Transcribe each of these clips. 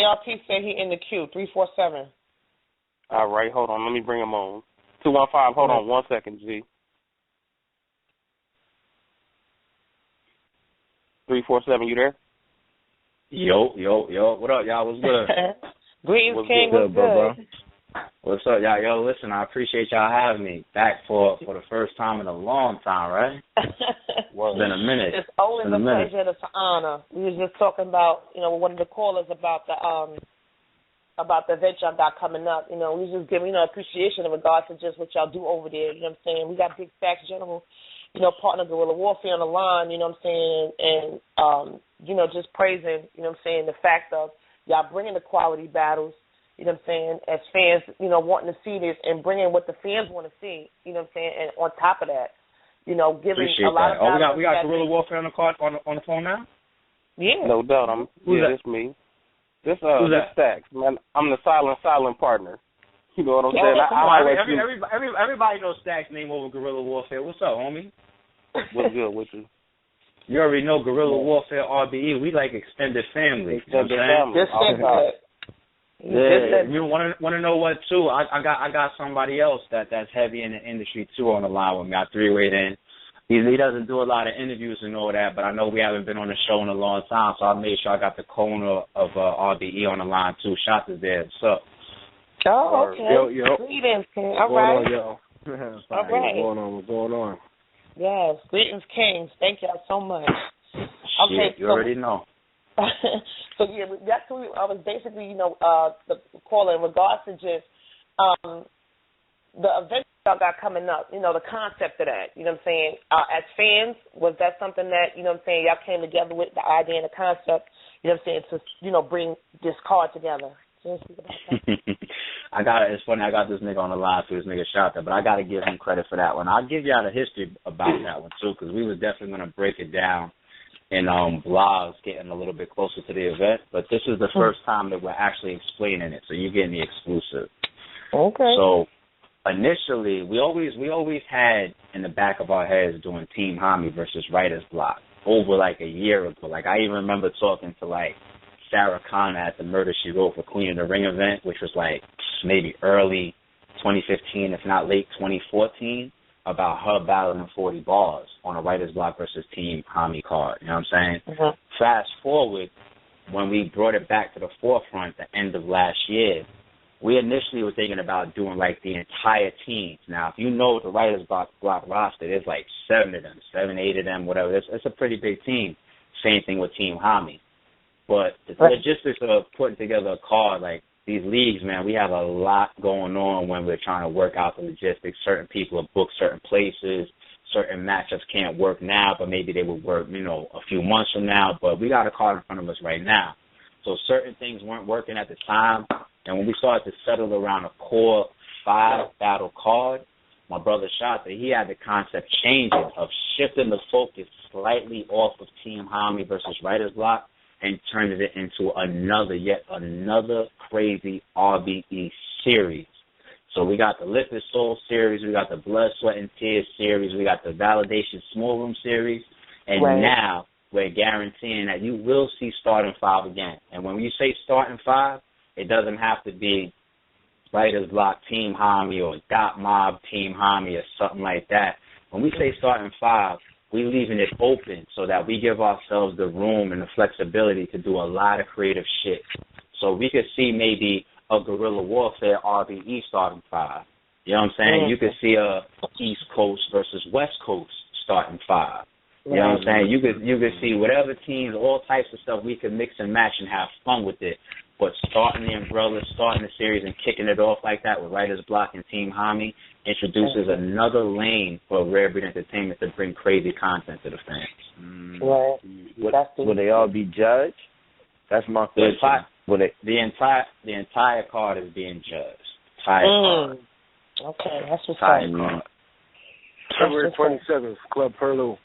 ARP said he in the queue, 347. All right, hold on. Let me bring him on. 215, hold on 1 second, G. 347, you there? Yo. What up, y'all? What's good? Greetings, What's King. good, What's good? What's up, y'all? Yo, listen, I appreciate y'all having me back for the first time in a long time, right? Well, it's been a minute. It's always a pleasure and it's an honor. We was just talking about, one of the callers about the event y'all got coming up. We was just giving, appreciation in regards to just what y'all do over there. You know what I'm saying? We got Big Facts General, partner Guerrilla Warfare on the line, you know what I'm saying? And, just praising, the fact of y'all bringing the quality battles, you know what I'm saying, as fans, wanting to see this and bringing what the fans want to see, you know what I'm saying, and on top of that, giving appreciate a lot that. of we got Guerrilla Warfare on the card on the phone now? Yeah. No doubt. It's me. This Stacks, man. I'm the silent partner. You know what I'm saying? Everybody knows Stacks' name over Guerrilla Warfare. What's up, homie? What's good with you? You already know Guerrilla Warfare RBE. We like extended family. Extended family. Yeah, you want to know what too? I got somebody else that's heavy in the industry too on the line with me. I three-wayed in. He doesn't do a lot of interviews and all that, but I know we haven't been on the show in a long time, so I made sure I got the co-owner of RBE on the line too. Shots is there. What's up? Oh, okay. Yo. Greetings, King. All right. Yo. All right. What's going on? Yes. Greetings, Kings. Thank y'all so much. Okay. You already know. So yeah, that's who I was basically, the caller in regards to just the event y'all got coming up. The concept of that. You know what I'm saying? As fans, was that something that y'all came together with the idea and the concept? You know what I'm saying, to bring this card together. So speak about that. It's funny. I got this nigga on the line, so this nigga shot that, but I got to give him credit for that one. I'll give y'all the history about that one too, because we was definitely going to break it down in blogs getting a little bit closer to the event, but this is the first time that we're actually explaining it, so you're getting the exclusive. Okay. So initially, we always had in the back of our heads doing Team Hami versus Writer's Block over like a year ago. Like I even remember talking to like Sarah Connor at the Murder She Wrote for Queen of the Ring event, which was like maybe early 2015, if not late 2014. About her battling 40 bars on a Writer's Block versus Team Hami card. You know what I'm saying? Mm-hmm. Fast forward, when we brought it back to the forefront at the end of last year, we initially were thinking about doing like the entire teams. Now, if you know the Writer's Block roster, there's like 7 of them, 7, 8 of them, whatever. It's a pretty big team. Same thing with Team Hami. But the logistics of putting together a card, like, these leagues, man, we have a lot going on when we're trying to work out the logistics. Certain people are booked certain places. Certain matchups can't work now, but maybe they will work, a few months from now. But we got a card in front of us right now. So certain things weren't working at the time. And when we started to settle around a core 5 battle card, my brother Shata, he had the concept changing of shifting the focus slightly off of Team Hami versus Writer's Block and turning it into yet another crazy RBE series. So we got the Liquid Soul series, we got the Blood, Sweat, and Tears series, we got the Validation Small Room series, and now we're guaranteeing that you will see Starting 5 again. And when you say Starting 5, it doesn't have to be Writer's Block Team Hami or Dot Mob Team Hami or something like that. When we say Starting 5, we're leaving it open so that we give ourselves the room and the flexibility to do a lot of creative shit. So we could see maybe a Guerrilla Warfare RBE Starting 5. You know what I'm saying? Mm-hmm. You could see a East Coast versus West Coast Starting 5. You know what I'm saying? You could see whatever teams, all types of stuff we could mix and match and have fun with it. But starting the umbrella, starting the series and kicking it off like that with Writer's Block and Team Hami introduces another lane for Rare Breed Entertainment to bring crazy content to the fans. Will they all be judged? That's my question. The entire card is being judged. Card. Okay, that's what's up. February 27th, Club Perlo.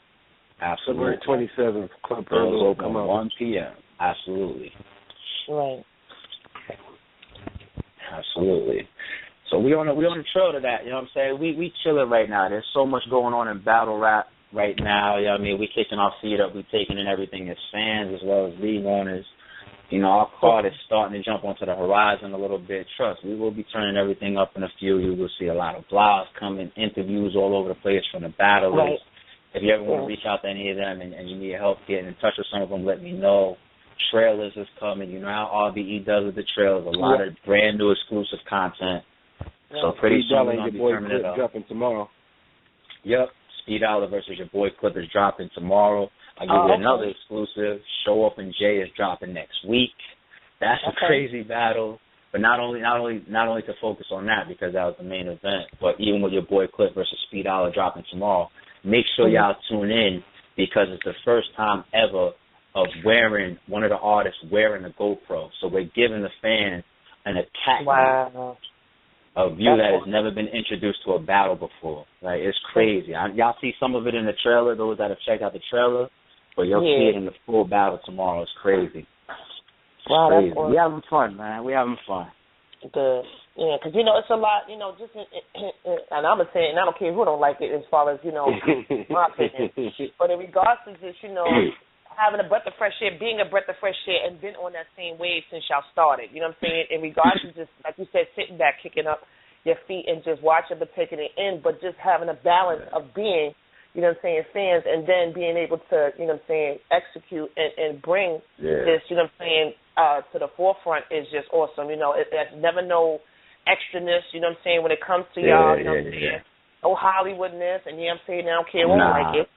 Absolutely. February 27th, Club Perlo will come out. 1 p.m. Absolutely. Right. Absolutely. So we on the trail to that, you know what I'm saying? We chilling right now. There's so much going on in battle rap right now, you know what I mean? We kicking our feet up, we taking in everything as fans as well as league owners. Our card is starting to jump onto the horizon a little bit. Trust, we will be turning everything up in a few. You will see a lot of blogs coming, interviews all over the place from the battlers. Right. If you ever want to reach out to any of them and you need help getting in touch with some of them, let me know. Trailers is coming. You know how RBE does with the trailers. A lot of brand new exclusive content. So pretty soon we're going to be turning it up. Dropping tomorrow. Yep. Speed Dollar versus your boy Clip is dropping tomorrow. I'll give you another exclusive. Show Up and Jay is dropping next week. That's a crazy battle. But not only to focus on that because that was the main event, but even with your boy Clip versus Speed Dollar dropping tomorrow, make sure y'all tune in because it's the first time ever of one of the artists wearing a GoPro. So we're giving the fans an attack a view that has never been introduced to a battle before. Like, it's crazy. Y'all see some of it in the trailer, those that have checked out the trailer, but you'll see it in the full battle tomorrow. It's crazy. Wow, crazy. That's awesome. We having fun, man. We having fun. Good. Yeah, because, it's a lot, just, and I'm saying, and I don't care who don't like it as far as, my opinion. But in regards to just, having a breath of fresh air, being a breath of fresh air, and been on that same wave since y'all started. You know what I'm saying? In regards to just, like you said, sitting back, kicking up your feet and just watching but taking it in, but just having a balance of being, fans, and then being able to, execute and bring this, to the forefront is just awesome. There's never no extraness, when it comes to y'all, no Hollywoodness, and I don't care who like it,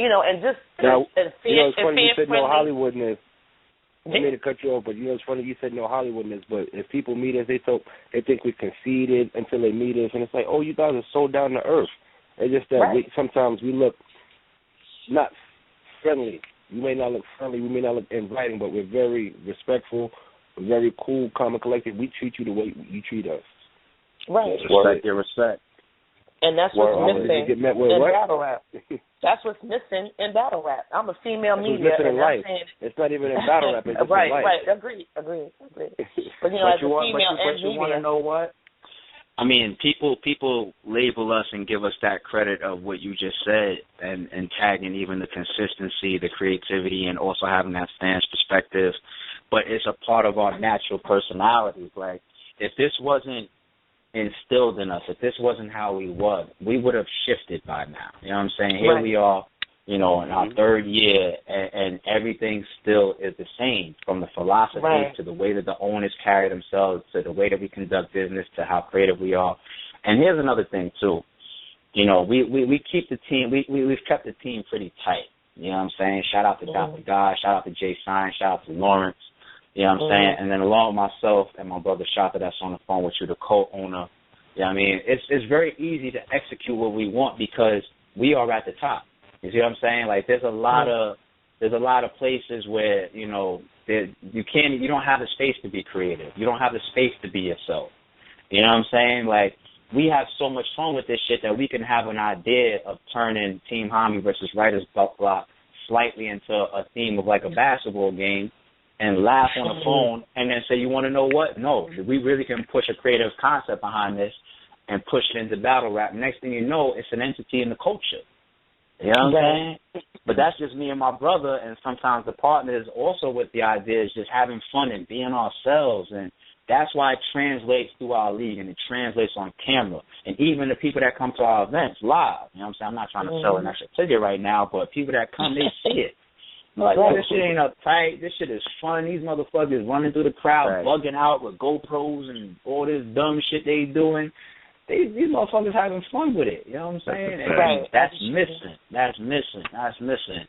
and just now, and it's funny you said no Hollywoodness. I made to cut you off, but it's funny you said no Hollywoodness. But if people meet us, they think we conceited until they meet us, and it's like, oh, you guys are so down to earth. It's just that sometimes we look not friendly. We may not look friendly, we may not look inviting, but we're very respectful, we're very cool, calm, and collected. We treat you the way you treat us. Right. Respect your respect. And that's what's missing in battle rap. That's what's missing in battle rap. I'm a female media. It's missing in life. It's not even in battle rap. It's just in life. Right. Agree. But as a female and you want to know what? I mean, people label us and give us that credit of what you just said and tagging even the consistency, the creativity, and also having that stance perspective. But it's a part of our natural personalities. Like, if this wasn't instilled in us, if this wasn't how we was, we would have shifted by now. You know what I'm saying? Here we are, in our third year, and everything still is the same, from the philosophy to the way that the owners carry themselves, to the way that we conduct business, to how creative we are. And here's another thing too. We keep the team. We've kept the team pretty tight. You know what I'm saying? Shout out to Dr. Guy. Shout out to Jay Sine. Shout out to Lawrence. You know what I'm saying? And then along with myself and my brother Shaka that's on the phone with you, the co-owner. You know what I mean? It's very easy to execute what we want because we are at the top. You see what I'm saying? Like, there's a lot of places where, you don't have the space to be creative. You don't have the space to be yourself. You know what I'm saying? Like, we have so much fun with this shit that we can have an idea of turning Team Homie versus Writers Block slightly into a theme of like a basketball game, and laugh on the phone and then say, you want to know what? No, we really can push a creative concept behind this and push it into battle rap. Next thing you know, it's an entity in the culture. You know what I'm saying? But that's just me and my brother, and sometimes the partners also with the idea is just having fun and being ourselves. And that's why it translates through our league, and it translates on camera. And even the people that come to our events live, you know what I'm saying? I'm not trying to sell an extra ticket right now, but people that come, they see it. Like, this shit ain't uptight. This shit is fun. These motherfuckers running through the crowd, bugging out with GoPros and all this dumb shit they doing. These motherfuckers having fun with it. You know what I'm saying? That's missing. That's missing.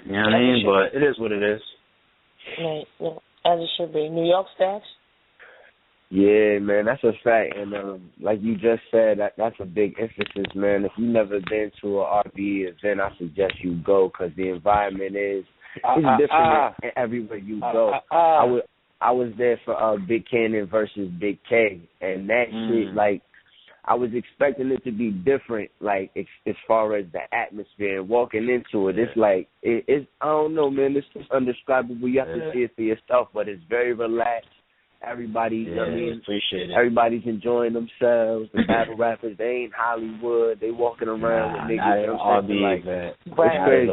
You know what I mean? But it is what it is. Right. Yeah. As it should be. New York Stacks? Yeah, man, that's a fact. And like you just said, that's a big emphasis, man. If you've never been to an RBE event, I suggest you go because the environment is different everywhere you go. I was there for Big Cannon versus Big K, and that shit, like, I was expecting it to be different, like, as far as the atmosphere and walking into it. It's like, it's I don't know, man, it's just indescribable. You have to see it for yourself, but it's very relaxed. Everybody, Yeah, I mean, appreciate it. everybody's enjoying themselves. The battle rappers, they ain't Hollywood. They walking around with niggas. You know what I'm saying? Like, it's crazy.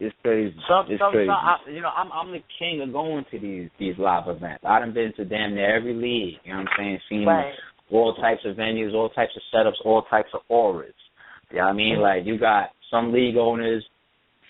It's crazy. It's crazy. I'm the king of going to these live events. I done been to damn near every league. You know what I'm saying? Seen all types of venues, all types of setups, all types of auras. You know what I mean? Like, you got some league owners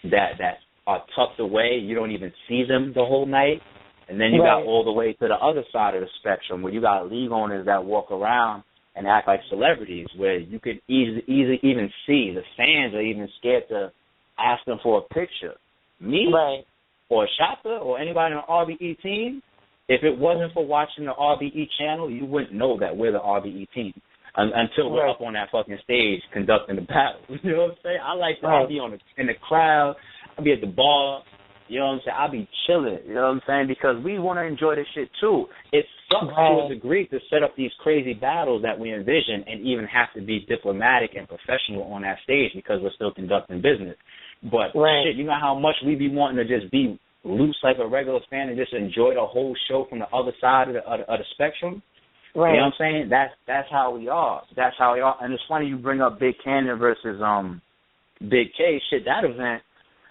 that are tucked away. You don't even see them the whole night. And then you got all the way to the other side of the spectrum where you got league owners that walk around and act like celebrities, where you could easily even see the fans are even scared to ask them for a picture. Me or Shaka or anybody on the RBE team, if it wasn't for watching the RBE channel, you wouldn't know that we're the RBE team until we're up on that fucking stage conducting the battle. You know what I'm saying? I like to I'll be in the crowd, I'll be at the bar. You know what I'm saying? I'll be chilling, you know what I'm saying? Because we want to enjoy this shit, too. It sucks to a degree to set up these crazy battles that we envision and even have to be diplomatic and professional on that stage because we're still conducting business. But, shit, you know how much we be wanting to just be loose like a regular fan and just enjoy the whole show from the other side of the spectrum? You know what I'm saying? That's how we are. That's how we are. And it's funny you bring up Big Canyon versus Big K. Shit, that event,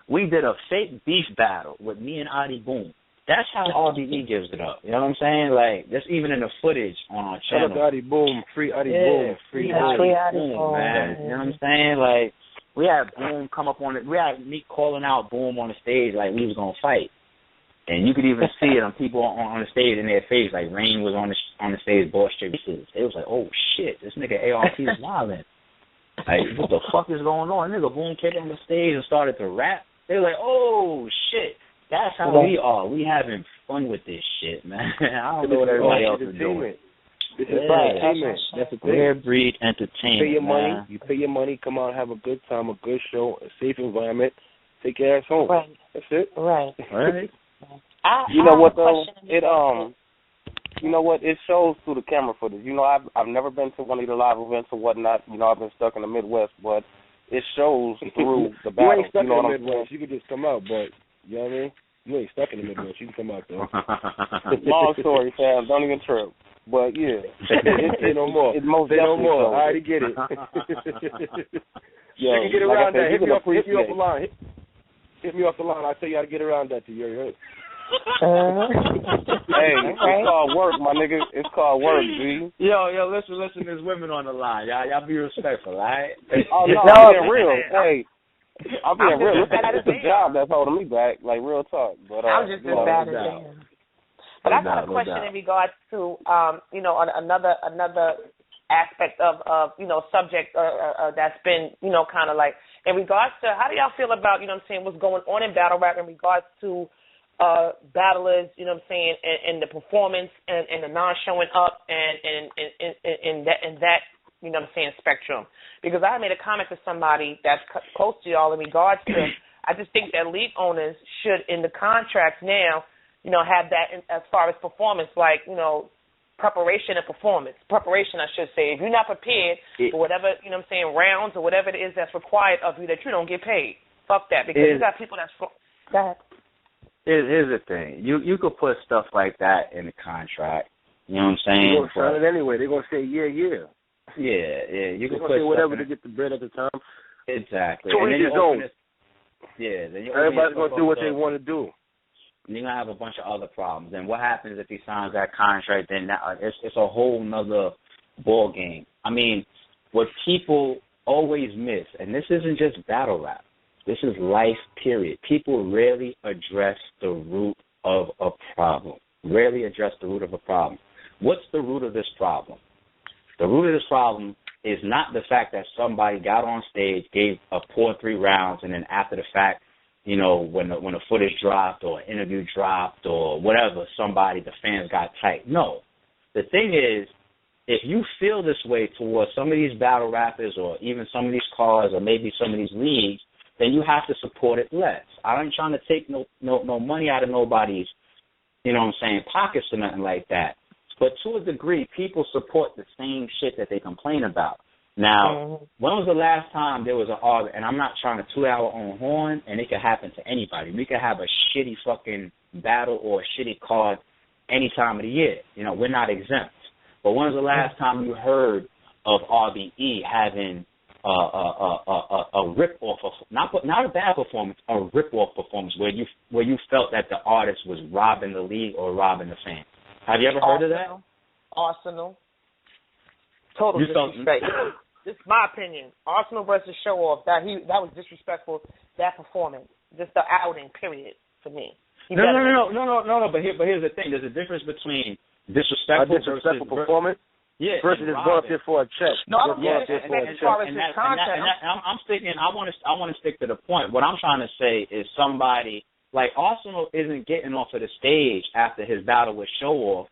we did a fake beef battle with me and Adi Boom. That's how RBE gives it up. You know what I'm saying? Like, that's even in the footage on our channel. Shout out to Adi Boom. Free Adi Boom. Free Adi Boom, man. You know what I'm saying? Like, we had Boom come up on it. We had me calling out Boom on the stage like we was going to fight. And you could even see it on people on the stage in their face. Like, Rain was on the stage, boss faces. It was like, oh, shit, this nigga ARP is wildin'. Like, what the fuck is going on? Nigga Boom came on the stage and started to rap. They were like, oh, shit, that's how we are. We having fun with this shit, man. I don't know what everybody else is doing. This is entertainment. That's the thing. Rare breed entertainment. You pay your money, come out, have a good time, a good show, a safe environment, take your ass home. That's it. Right. You know what, though? You know what? It shows through the camera footage. You know, I've never been to one of the live events or whatnot. You know, I've been stuck in the Midwest, but it shows through the battle. You ain't stuck in the Midwest. You can just come out, but, you know what I mean? You ain't stuck in the Midwest. You can come out, though. Long story, fam. Don't even trip. But, yeah. Say no more. It's most definitely no more. I already get it. You can get around that. Hit me off the line. Hit me off the line. I'll tell you how to get around that to you. Hey, it's called work, my nigga. It's called work, G. Yo, listen, there's women on the line. Y'all be respectful, all right? Oh, no, I'm being real. Hey, I'm being real. It's the job that's holding me back, like real talk. But I'm just as bad as them. But I got a question in regards to, another aspect of subject that's been, kind of like, in regards to, how do y'all feel about, what's going on in battle rap in regards to battlers, and the performance and the non-showing up and that spectrum? Because I made a comment to somebody that's close to y'all in regards to, I just think that league owners should, in the contracts now, have that as far as performance, like, preparation and performance. Preparation, I should say. If you're not prepared for whatever, rounds or whatever it is that's required of you, that you don't get paid. Fuck that, because you got people that's... Go ahead. Here's the thing. You could put stuff like that in the contract. You know what I'm saying? They're going to sign it anyway. They're going to say, yeah. Yeah. You can put say whatever to get the bread at the time. Exactly. So then everybody's going to do what they want to do. You're going to have a bunch of other problems. And what happens if he signs that contract, then it's a whole nother ball game. I mean, what people always miss, and this isn't just battle rap, this is life, period. People rarely address the root of a problem. What's the root of this problem? The root of this problem is not the fact that somebody got on stage, gave a poor 3 rounds, and then after the fact, when the footage dropped or an interview dropped or whatever, the fans got tight. No. The thing is, if you feel this way towards some of these battle rappers or even some of these cars or maybe some of these leagues, then you have to support it less. I ain't trying to take no money out of nobody's, pockets or nothing like that. But to a degree, people support the same shit that they complain about. Now, when was the last time there was an argument, and I'm not trying to toot our own horn, and it could happen to anybody. We could have a shitty fucking battle or a shitty card any time of the year. You know, we're not exempt. But when was the last time you heard of RBE having a rip-off, not a bad performance, a rip-off performance where you felt that the artist was robbing the league or robbing the fans? Have you ever heard of that? Arsenal. Total disrespect. This is my opinion. Arsenal versus Show Off. That was disrespectful. That performance, just the outing. Period for me. No. But here's the thing. There's a difference between disrespectful performance. Yeah, versus just going up there for a check. No, I'm disrespect as far as his content. I'm sticking. I want to stick to the point. What I'm trying to say is somebody like Arsenal isn't getting off of the stage after his battle with Show Off,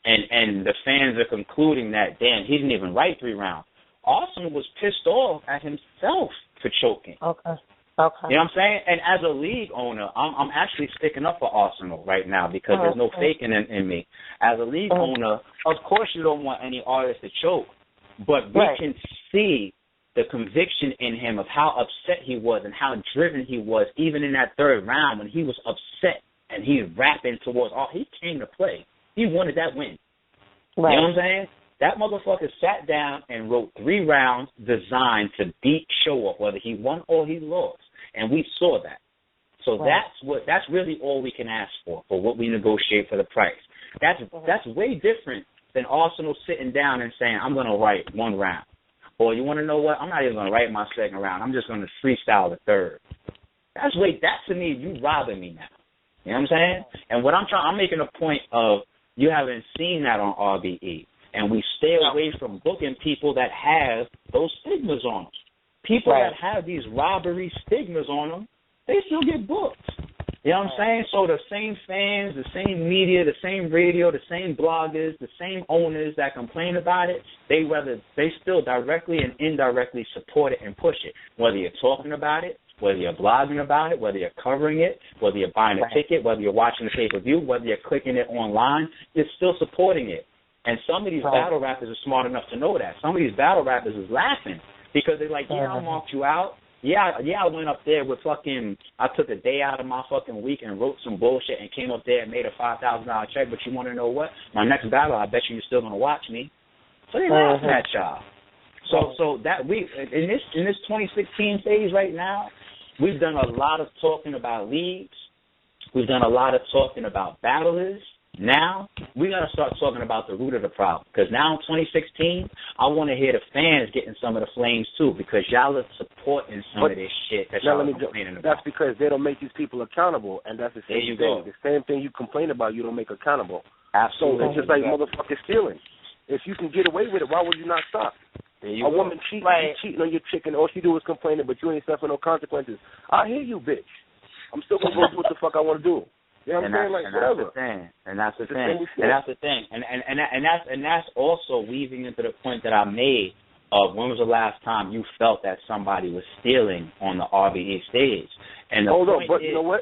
and the fans are concluding that damn, he didn't even write 3 rounds. Arsenal was pissed off at himself for choking. Okay. You know what I'm saying? And as a league owner, I'm actually sticking up for Arsenal right now because there's no faking in me. As a league owner, of course you don't want any artist to choke, but we can see the conviction in him of how upset he was and how driven he was, even in that 3rd round when he was upset and he's rapping towards all. He came to play. He wanted that win. Right. You know what I'm saying? That motherfucker sat down and wrote 3 rounds designed to beat Show Off, whether he won or he lost. And we saw that. So that's really all we can ask for what we negotiate for the price. That's way different than Arsenal sitting down and saying, I'm going to write 1 round. Or you want to know what? I'm not even going to write my 2nd round. I'm just going to freestyle the 3rd. That to me, you robbing me now. You know what I'm saying? And what I'm making a point of, you haven't seen that on RBE. And we stay away from booking people that have those stigmas on them. People that have these robbery stigmas on them, they still get booked. You know what I'm saying? So the same fans, the same media, the same radio, the same bloggers, the same owners that complain about it, they still directly and indirectly support it and push it. Whether you're talking about it, whether you're blogging about it, whether you're covering it, whether you're buying a ticket, whether you're watching the pay-per-view, whether you're clicking it online, you're still supporting it. And some of these battle rappers are smart enough to know that. Some of these battle rappers is laughing because they're like, I marked you out. Yeah, I went up there with I took a day out of my fucking week and wrote some bullshit and came up there and made a $5,000 check, but you want to know what? My next battle, I bet you're still going to watch me. So they laughing at y'all. So that in this 2016 phase right now, we've done a lot of talking about leagues. We've done a lot of talking about battlers. Now, we got to start talking about the root of the problem. Because now in 2016, I want to hear the fans getting some of the flames, too, because y'all are supporting some of this shit that y'all are complaining about. That's because they don't make these people accountable, and that's the same thing. The same thing you complain about, you don't make accountable. Absolutely. So it's just like motherfuckers stealing. If you can get away with it, why would you not stop? A woman cheating on your chick, and all she do is complaining, but you ain't suffering no consequences. I hear you, bitch. I'm still going to go do what the fuck I want to do. You know what I'm saying? Like, whatever. That's the thing. And that's also weaving into the point that I made of when was the last time you felt that somebody was stealing on the RBE stage. And the you know what?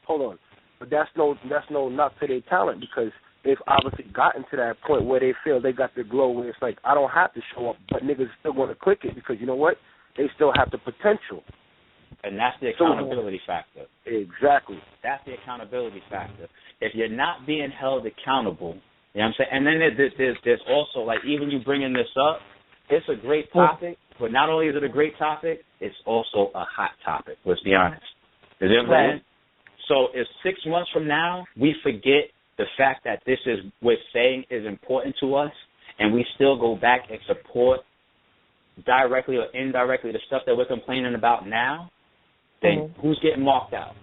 Hold on. But that's no knock to their talent, because they've obviously gotten to that point where they feel they got the glow where it's like, I don't have to show up, but niggas still want to click it because you know what? They still have the potential. And that's the accountability factor. Exactly. That's the accountability factor. If you're not being held accountable, you know what I'm saying? And then there's also, like, even you bringing this up, it's a great topic, but not only is it a great topic, it's also a hot topic, let's be honest. You know what I'm saying? So if 6 months from now we forget the fact that this is what saying is important to us, and we still go back and support directly or indirectly the stuff that we're complaining about now, then who's getting marked out?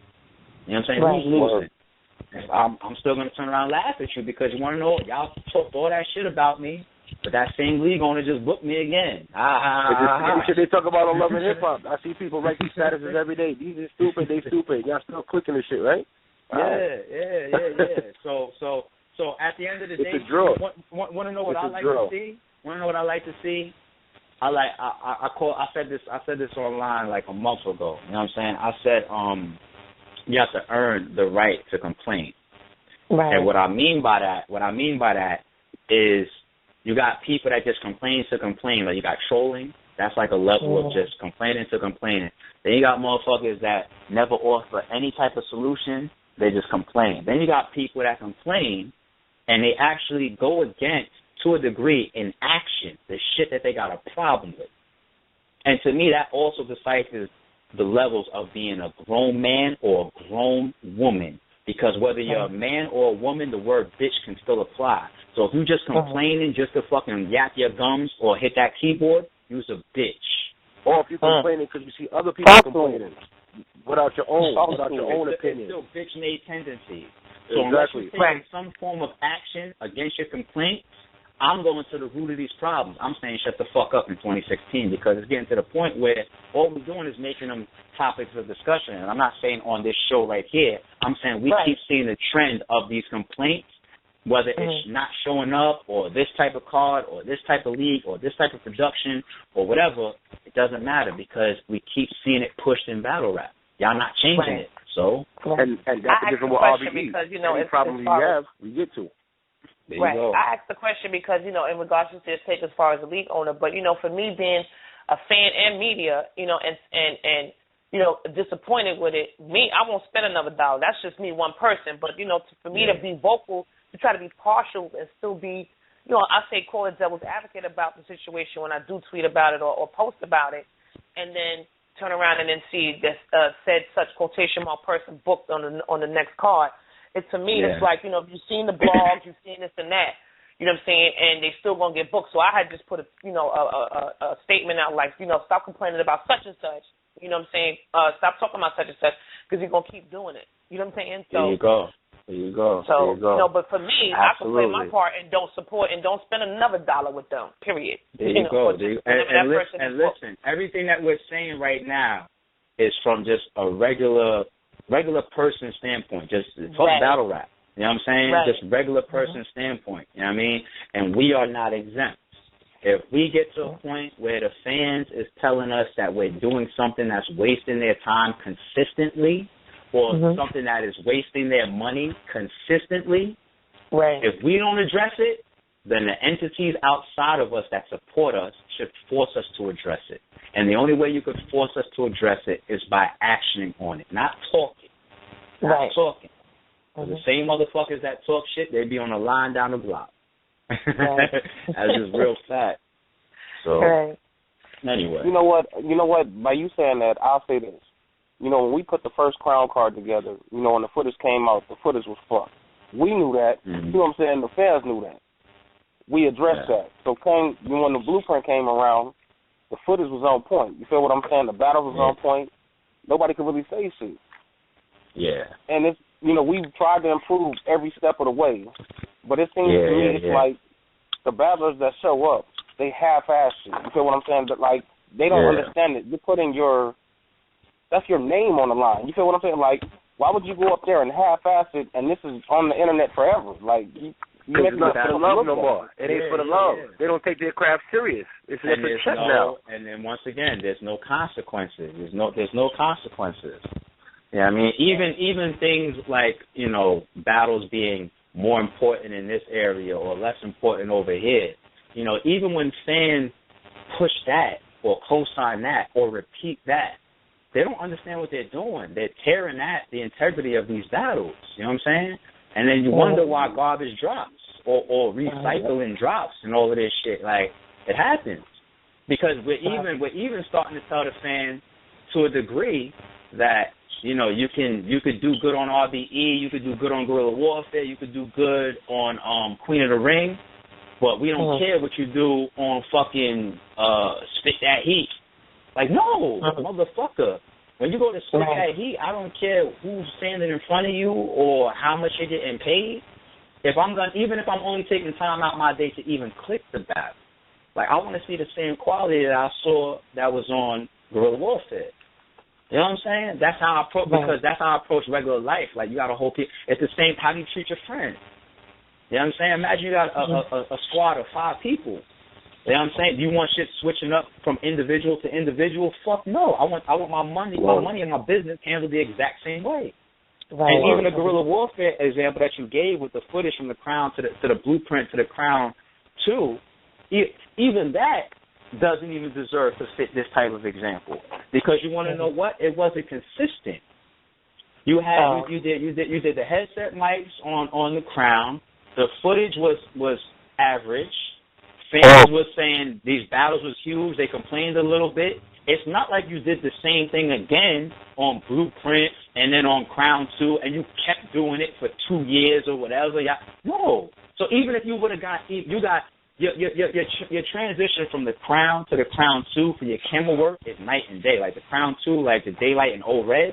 You know what I'm saying? Who's losing? I'm still going to turn around and laugh at you because you want to know, y'all talked all that shit about me, but that same league owner just booked me again. They talk about on Love and Hip Hop. I see people write these statuses every day. These are stupid, they stupid. Y'all still clicking this shit, right? Yeah. So at the end of the day, want to know what I like to see? Want to know what I like to see? I said this online like a month ago. You know what I'm saying? I said you have to earn the right to complain. Right. And what I mean by that is you got people that just complain to complain. Like you got trolling. That's like a level of just complaining to complaining. Then you got motherfuckers that never offer any type of solution. They just complain. Then you got people that complain and they actually go against, to a degree, in action, the shit that they got a problem with. And to me, that also deciphers the levels of being a grown man or a grown woman. Because whether you're a man or a woman, the word bitch can still apply. So if you just complaining just to fucking yap your gums or hit that keyboard, you's a bitch. Or if you're complaining because you see other people complaining without your own opinion. It's still bitch-made tendencies. So unless you're taking some form of action against your complaint, I'm going to the root of these problems. I'm saying shut the fuck up in 2016 because it's getting to the point where all we're doing is making them topics of discussion. And I'm not saying on this show right here. I'm saying we keep seeing the trend of these complaints, whether it's not showing up or this type of card or this type of league or this type of production or whatever. It doesn't matter because we keep seeing it pushed in battle rap. Y'all not changing it. So and that's the difference with RBE. Because, any problem you have, we get to. There you go. I asked the question because, in regards to this take as far as a league owner, but, for me being a fan and media, and disappointed with it, I won't spend another $1. That's just me, one person. But, for me to be vocal, to try to be partial and still be, I say call it devil's advocate about the situation when I do tweet about it or post about it, and then turn around and then see this said such quotation mark person booked on the next card. To me, it's like, if you've seen the blogs, you've seen this and that, you know what I'm saying, and they still going to get booked. So I had just put a statement out like, stop complaining about such and such, you know what I'm saying, stop talking about such and such because you're going to keep doing it. You know what I'm saying? So, There you go. So, but for me, I can play my part and don't support and don't spend another $1 with them, period. There you go. And listen, everything that we're saying right now is from just a regular person standpoint, just talk battle rap. You know what I'm saying? Just regular person standpoint. You know what I mean? And we are not exempt. If we get to a point where the fans is telling us that we're doing something that's wasting their time consistently or something that is wasting their money consistently, if we don't address it, then the entities outside of us that support us should force us to address it. And the only way you could force us to address it is by actioning on it, not talking. Not talking. The same motherfuckers that talk shit, they be on a line down the block. That's just real fact. So, anyway. You know what? By you saying that, I'll say this. When we put the first Crown card together, when the footage came out, the footage was fucked. We knew that. You know what I'm saying? The fans knew that. We addressed that. So when the blueprint came around, the footage was on point. You feel what I'm saying? The battle was on point. Nobody could really say shit. Yeah. And it's we've tried to improve every step of the way, but it seems to me it's like the battlers that show up, they half-ass it. You feel what I'm saying? But like they don't understand it. You're putting that's your name on the line. You feel what I'm saying? Like, why would you go up there and half-ass it? And this is on the internet forever. Like it's not for the love no more. It ain't for the love. They don't take their craft serious. It's a check now. And then once again, there's no consequences. There's no consequences. Yeah, I mean, even things like, battles being more important in this area or less important over here, even when fans push that or co-sign that or repeat that, they don't understand what they're doing. They're tearing at the integrity of these battles, you know what I'm saying? And then you wonder why garbage drops or recycling drops and all of this shit. Like, it happens. Because we're even starting to tell the fans to a degree that, you could do good on RBE, you could do good on Guerrilla Warfare, you could do good on Queen of the Ring, but we don't care what you do on fucking Spit That Heat. Like, no, motherfucker. When you go to Spit That Heat, I don't care who's standing in front of you or how much you're getting paid. Even if I'm only taking time out my day to even click the battle, like, I want to see the same quality that I saw that was on Guerrilla Warfare. You know what I'm saying? That's how I approach, because that's how I approach regular life. Like, you got a whole people. It's the same. How do you treat your friends? You know what I'm saying? Imagine you got a squad of 5 people. You know what I'm saying? Do you want shit switching up from individual to individual? Fuck no. I want my money and my business handled the exact same way. And even the Guerrilla Warfare example that you gave with the footage from the Crown to the blueprint to the Crown 2, even that doesn't even deserve to fit this type of example, because you want to know what? It wasn't consistent. You did the headset mics on the Crown, The footage was average. Fans were saying these battles was huge. They complained a little bit. It's not like you did the same thing again on Blueprint and then on Crown 2 and you kept doing it for 2 years or whatever. No. So even if you would have got, you got your transition from the Crown to the Crown 2 for your camera work is night and day. Like the Crown 2, like the daylight and old red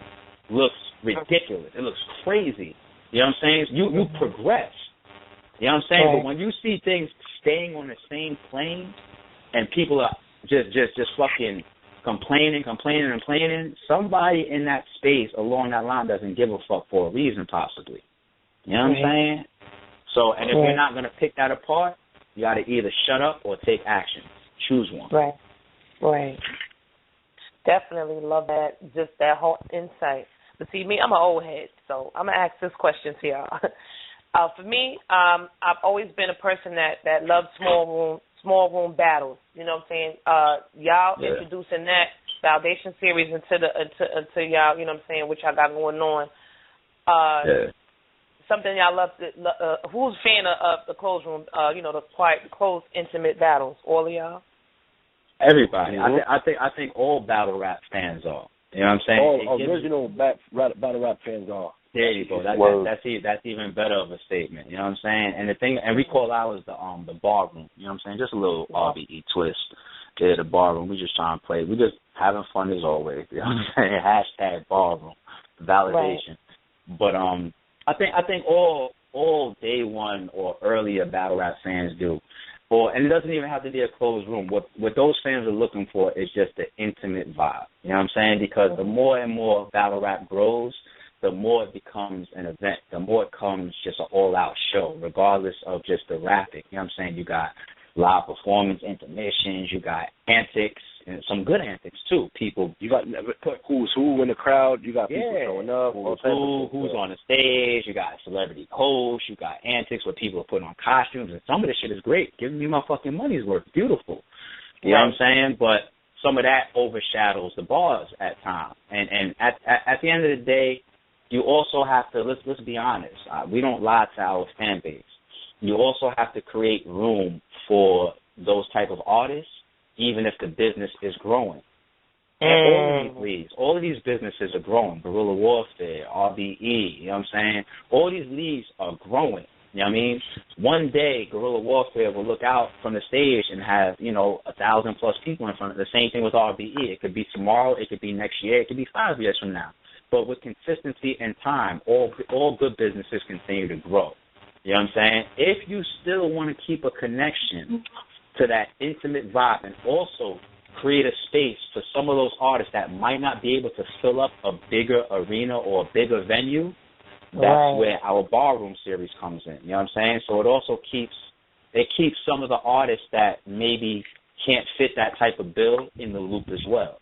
looks ridiculous. It looks crazy. You know what I'm saying? You progress. You know what I'm saying? Right. But when you see things staying on the same plane and people are just fucking complaining, somebody in that space along that line doesn't give a fuck for a reason, possibly. You know what I'm saying? So, and if you're not going to pick that apart, you got to either shut up or take action. Choose one. Right. Definitely love that, just that whole insight. But see, me, I'm an old head, so I'm going to ask this question to y'all. For me, I've always been a person that loved small room battles. You know what I'm saying? Y'all introducing that Foundation series into y'all, you know what I'm saying, what y'all got going on. Something y'all love. Who's a fan of the closed room? The quiet, closed, intimate battles. All of y'all. Everybody. I think all battle rap fans are. You know what I'm saying? All original battle rap fans are. There you go. That's even better of a statement. You know what I'm saying? And the thing, and we call ours the bar room. You know what I'm saying? Just a little RBE twist. Yeah, the bar room. We just trying to play. We just having fun as always. You know what I'm saying? Hashtag bar room validation. Right. But I think all day one or earlier battle rap fans do. And it doesn't even have to be a closed room. What those fans are looking for is just the intimate vibe. You know what I'm saying? Because the more and more battle rap grows, the more it becomes an event. The more it comes just an all-out show, regardless of just the rapping. You know what I'm saying? You got live performance, intermissions. You got antics, and some good antics, too. People. You got who's who in the crowd. You got people showing up. Who's on the stage. You got celebrity hosts. You got antics where people are putting on costumes. And some of this shit is great. Giving me my fucking money's worth. Beautiful. You know what I'm saying? But some of that overshadows the bars at times. And at the end of the day, you also have to, let's be honest, we don't lie to our fan base. You also have to create room for those type of artists, even if the business is growing. And all of these businesses are growing. Guerrilla Warfare, RBE, you know what I'm saying? All these leagues are growing. You know what I mean? One day, Guerrilla Warfare will look out from the stage and have, 1,000+ people in front of it. The same thing with RBE. It could be tomorrow. It could be next year. It could be 5 years from now. But with consistency and time, all good businesses continue to grow. You know what I'm saying? If you still want to keep a connection to that intimate vibe and also create a space for some of those artists that might not be able to fill up a bigger arena or a bigger venue, that's where our barroom series comes in. You know what I'm saying? So it also keeps some of the artists that maybe can't fit that type of bill in the loop as well.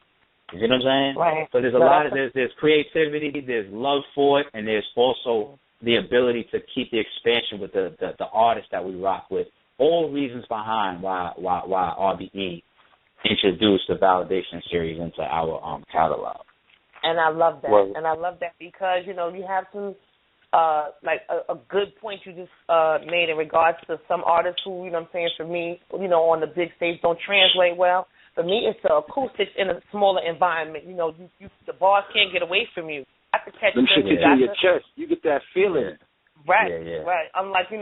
You know what I'm saying? Right. So there's a lot of there's creativity, there's love for it, and there's also the ability to keep the expansion with the artists that we rock with. All reasons behind why RBE introduced the Validation series into our catalog. And I love that. Well, and I love that because you have some a good point you just made in regards to some artists who, you know what I'm saying, for me, on the big stage don't translate well. For me, it's the acoustics in a smaller environment. You the bars can't get away from you. You have to catch them. Shit in your chest. You get that feeling. Right, right. Unlike,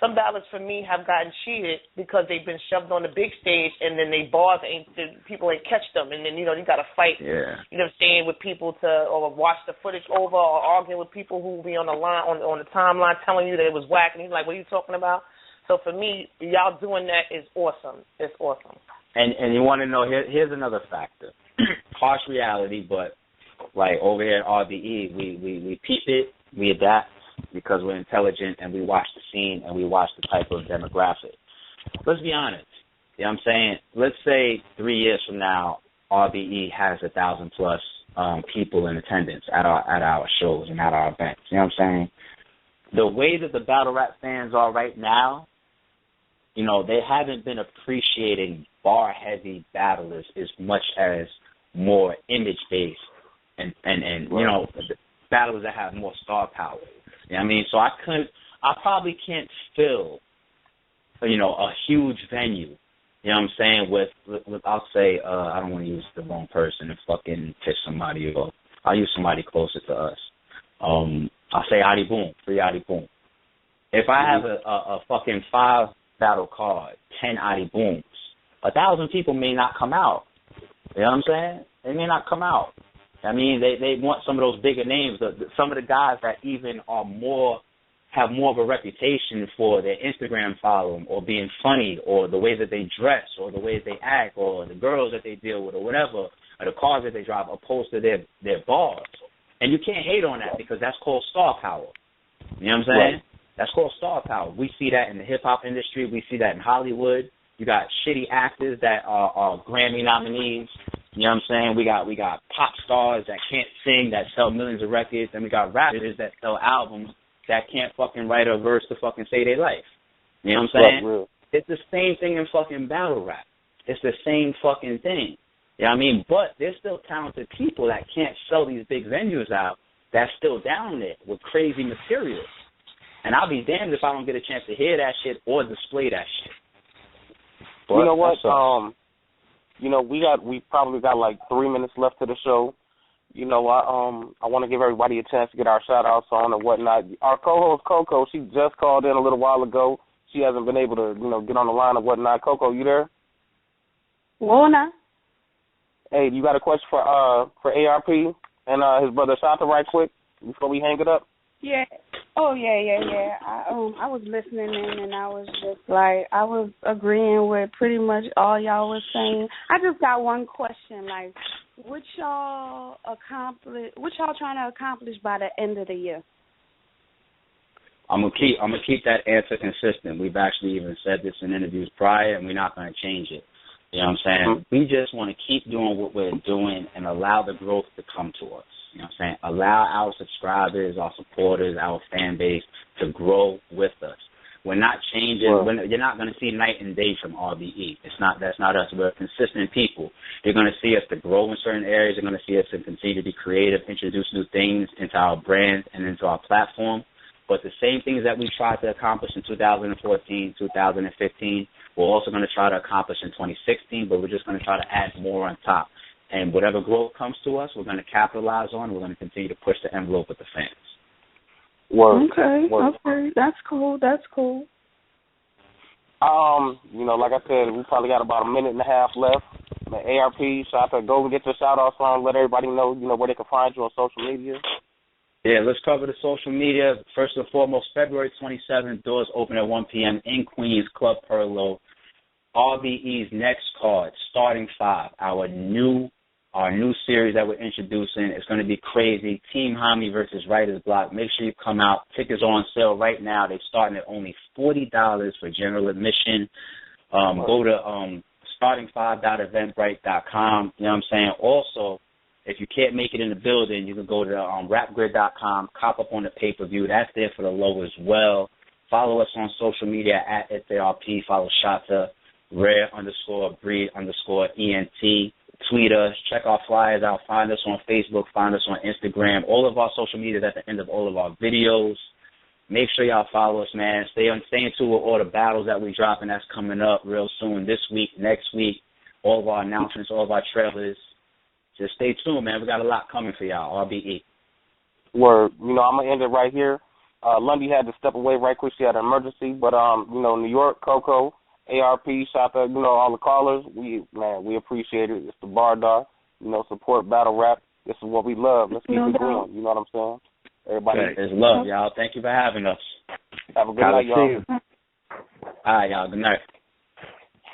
some ballads for me have gotten cheated because they've been shoved on the big stage and then people ain't catch them. And then, you got to fight, you know what I'm saying, with people or watch the footage over or arguing with people who will be on the line, on the timeline telling you that it was whack. And you're like, what are you talking about? So for me, y'all doing that is awesome. It's awesome. And you want to know, here's another factor. Harsh reality, but like over here at RBE, we peep it, we adapt because we're intelligent and we watch the scene and we watch the type of demographic. Let's be honest. You know what I'm saying? Let's say 3 years from now, RBE has 1,000+ people in attendance at our shows and at our events. You know what I'm saying? The way that the battle rap fans are right now, they haven't been appreciating bar-heavy battlers as much as more image-based and battlers that have more star power. You know what I mean? So I probably can't fill, a huge venue. You know what I'm saying? With I'll say, I don't want to use the wrong person and fucking piss somebody off. I'll use somebody closer to us. I'll say Adi Boom, free Adi Boom. If I have a fucking 5 battle card, 10 Adi Booms, 1,000 people may not come out. You know what I'm saying? They may not come out. I mean, they want some of those bigger names. Some of the guys that even have more of a reputation for their Instagram following or being funny or the way that they dress or the way that they act or the girls that they deal with or whatever, or the cars that they drive opposed to their bars. And you can't hate on that because that's called star power. You know what I'm saying? Right. That's called star power. We see that in the hip-hop industry. We see that in Hollywood. You got shitty actors that are Grammy nominees. You know what I'm saying? We got pop stars that can't sing, that sell millions of records, and we got rappers that sell albums that can't fucking write a verse to fucking say their life. You know what I'm saying? Right, it's the same thing in fucking battle rap. It's the same fucking thing. You know what I mean? But there's still talented people that can't sell these big venues out that's still down there with crazy material. And I'll be damned if I don't get a chance to hear that shit or display that shit. But you know what? We probably got like 3 minutes left to the show. I want to give everybody a chance to get our shout-outs on and whatnot. Our co-host, Coco, she just called in a little while ago. She hasn't been able to, get on the line and whatnot. Coco, you there? Luna. Hey, you got a question for ARP and his brother Shanta right quick before we hang it up? Yeah. Oh, yeah. I was listening in, and I was just like, I was agreeing with pretty much all y'all was saying. I just got one question, like, what y'all trying to accomplish by the end of the year? I'm gonna keep that answer consistent. We've actually even said this in interviews prior, and we're not gonna change it. You know what I'm saying? Mm-hmm. We just want to keep doing what we're doing and allow the growth to come to us. You know what I'm saying? Allow our subscribers, our supporters, our fan base to grow with us. We're not changing. Right. You're not going to see night and day from RBE. That's not us. We're consistent people. You're going to see us to grow in certain areas. You're going to see us to continue to be creative, introduce new things into our brand and into our platform. But the same things that we tried to accomplish in 2014, 2015, we're also going to try to accomplish in 2016, but we're just going to try to add more on top. And whatever growth comes to us, we're going to capitalize on. We're going to continue to push the envelope with the fans. Word. Okay. That's cool. Like I said, we probably got about a minute and a half left. The ARP, Shanta, go and get your shout-outs on. Let everybody know, where they can find you on social media. Yeah, let's cover the social media. First and foremost, February 27th, doors open at 1 p.m. in Queens, Club Perlo. RBE's next card, Starting 5, our new series that we're introducing. It's going to be crazy. Team Hami versus Writer's Block. Make sure you come out. Tickets are on sale right now. They're starting at only $40 for general admission. Go to starting5.eventbrite.com. You know what I'm saying? Also, if you can't make it in the building, you can go to rapgrid.com, cop up on the pay-per-view. That's there for the low as well. Follow us on social media at ARP. Follow Shanta, Rare_Breed_ENT. Tweet us. Check our flyers out. Find us on Facebook. Find us on Instagram. All of our social media is at the end of all of our videos. Make sure y'all follow us, man. Stay in tune with all the battles that we're dropping that's coming up real soon, this week, next week. All of our announcements, all of our trailers. Just stay tuned, man. We got a lot coming for y'all. RBE. Word. I'm going to end it right here. Londie had to step away right quick. She had an emergency. But, New York, Coco, ARP, Shanta, all the callers, we appreciate it. It's the Bardar, support battle rap. This is what we love. Let's keep it going. You know what I'm saying? Everybody. It's love, y'all. Thank you for having us. Have a good night, y'all. All right, y'all. Good night.